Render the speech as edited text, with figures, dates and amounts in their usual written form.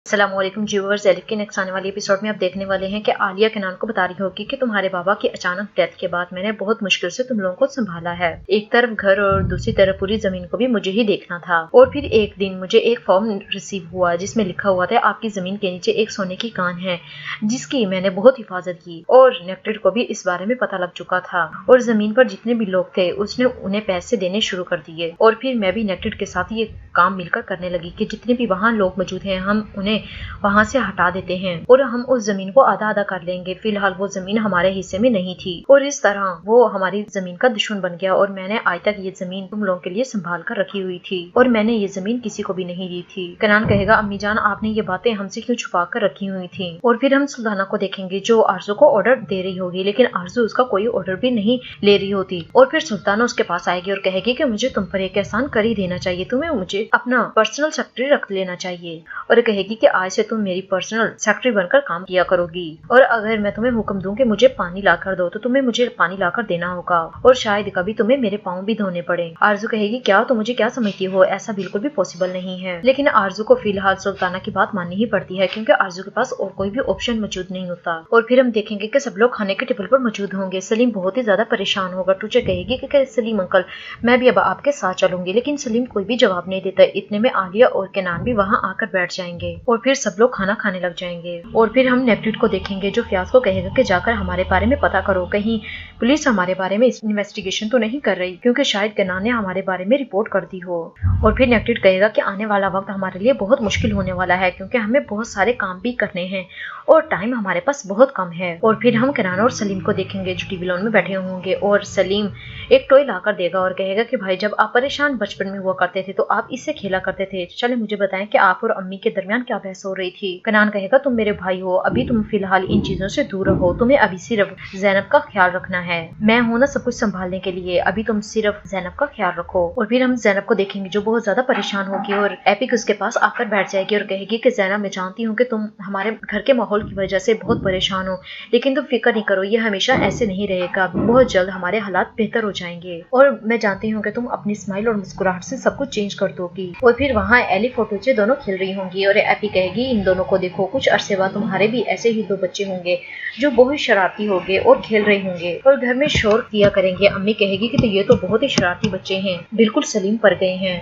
अस्सलामुअलैकुम viewers, elif के next आने वाली एपिसोड में आप देखने वाले हैं कि आलिया केनान को बता रही होगी कि तुम्हारे बाबा की अचानक डेथ के बाद मैंने बहुत मुश्किल से तुम लोगों को संभाला है। एक तरफ घर और दूसरी तरफ पूरी जमीन को भी मुझे ही देखना था। और फिर एक दिन मुझे एक फॉर्म रिसीव हुआ जिसमें लिखा हुआ था आपकी जमीन के नीचे एक सोने की कान है जिसकी मैंने बहुत हिफाजत की। और नेक्टेड को भी इस बारे में पता लग चुका था और जमीन पर जितने भी लोग थे उसने उन्हें पैसे देने शुरू कर दिए। और फिर मैं भी नेक्टेड के साथ ये काम मिलकर करने लगी कि जितने भी वहाँ लोग मौजूद हैं हम उन्हें वहां से हटा देते हैं और हम उस जमीन को आधा आधा कर लेंगे। फिलहाल वो जमीन हमारे हिस्से में नहीं थी और इस तरह वो हमारी जमीन का दुश्मन बन गया। और मैंने आज तक ये जमीन तुम लोगों के लिए संभाल कर रखी हुई थी और मैंने ये जमीन किसी को भी नहीं दी थी। केनान कहेगा अम्मी जान आपने ये बातें हमसे क्यों छुपा कर रखी हुई थी। और फिर हम सुल्ताना को देखेंगे जो आरजू को ऑर्डर दे रही होगी लेकिन आरजू उसका कोई ऑर्डर भी नहीं ले रही होती। और फिर सुल्ताना उसके पास आएगी और कहेगी कि मुझे तुम पर एक एहसान कर ही देना चाहिए, तुम्हें मुझे अपना पर्सनल सेक्रेटरी रख लेना चाहिए। और कहेगी कि आज से तुम मेरी पर्सनल सेक्रेटरी बनकर काम किया करोगी और अगर मैं तुम्हें हुक्म दूं कि मुझे पानी लाकर दो तो तुम्हें मुझे पानी लाकर देना होगा और शायद कभी तुम्हें मेरे पाँव भी धोने पड़े। आरजू कहेगी क्या तुम मुझे क्या समझती हो, ऐसा बिल्कुल भी पॉसिबल नहीं है। लेकिन आरजू को फिलहाल सुल्ताना की बात माननी ही पड़ती है क्योंकि आरजू के पास और कोई भी ऑप्शन मौजूद नहीं होता। और फिर हम देखेंगे कि सब लोग खाने के टेबल पर मौजूद होंगे। सलीम बहुत ही ज्यादा परेशान होगा। टूचे कहेगी कि सलीम अंकल मैं भी अब आपके साथ चलूंगी, लेकिन सलीम कोई भी जवाब नहीं देता। इतने में आलिया और केनान भी वहाँ आकर बैठ जाएंगे और फिर सब लोग खाना खाने लग जाएंगे। और फिर हम नेप्ट्यून को देखेंगे जो फियाज को कहेगा कि जाकर हमारे बारे में पता करो, कहीं पुलिस हमारे बारे में इन्वेस्टिगेशन तो नहीं कर रही क्योंकि शायद केनान ने हमारे बारे में रिपोर्ट कर दी हो। और फिर नेप्ट्यून कहेगा कि आने वाला वक्त हमारे लिए बहुत मुश्किल होने वाला है क्योंकि हमें बहुत सारे काम भी करने हैं और टाइम हमारे पास बहुत कम है। और फिर हम केनान और सलीम को देखेंगे जो टीवी लॉन में बैठे होंगे और सलीम एक टॉय लाकर देगा और कहेगा कि भाई जब आप परेशान बचपन में हुआ करते थे तो आप इससे खेला करते थे, चले मुझे बताएं कि आप और अम्मी के दरमियान क्या बहस हो रही थी। केनान कहेगा तुम मेरे भाई हो, अभी तुम फिलहाल इन चीजों से दूर रहो, तुम्हें अभी सिर्फ ज़ैनब का ख्याल रखना है, मैं हूं ना सब कुछ संभालने के लिए, अभी तुम सिर्फ ज़ैनब का ख्याल रखो। और फिर हम ज़ैनब को देखेंगे जो बहुत ज्यादा परेशान होगी और एपिक उसके पास आकर बैठ जाएगी और कहेगी कि ज़ैनब मैं जानती हूँ कि तुम हमारे घर के माहौल की वजह से बहुत परेशान हो लेकिन तुम फिक्र नहीं करो, ये हमेशा ऐसे नहीं रहेगा, बहुत जल्द हमारे हालात बेहतर हो जाएंगे और मैं जानती हूँ कि तुम अपनी स्माइल और मुस्कुराहट से सब कुछ चेंज कर दोगी। और फिर वहाँ एलिफ और टूचे दोनों खेल रही होंगी और एपी कहेगी इन दोनों को देखो, कुछ अरसे बाद तुम्हारे भी ऐसे ही दो बच्चे होंगे जो बहुत शरारती होंगे और खेल रहे होंगे और घर में शोर किया करेंगे। अम्मी कहेगी कि तो ये तो बहुत ही शरारती बच्चे हैं, बिल्कुल सलीम पर गए हैं।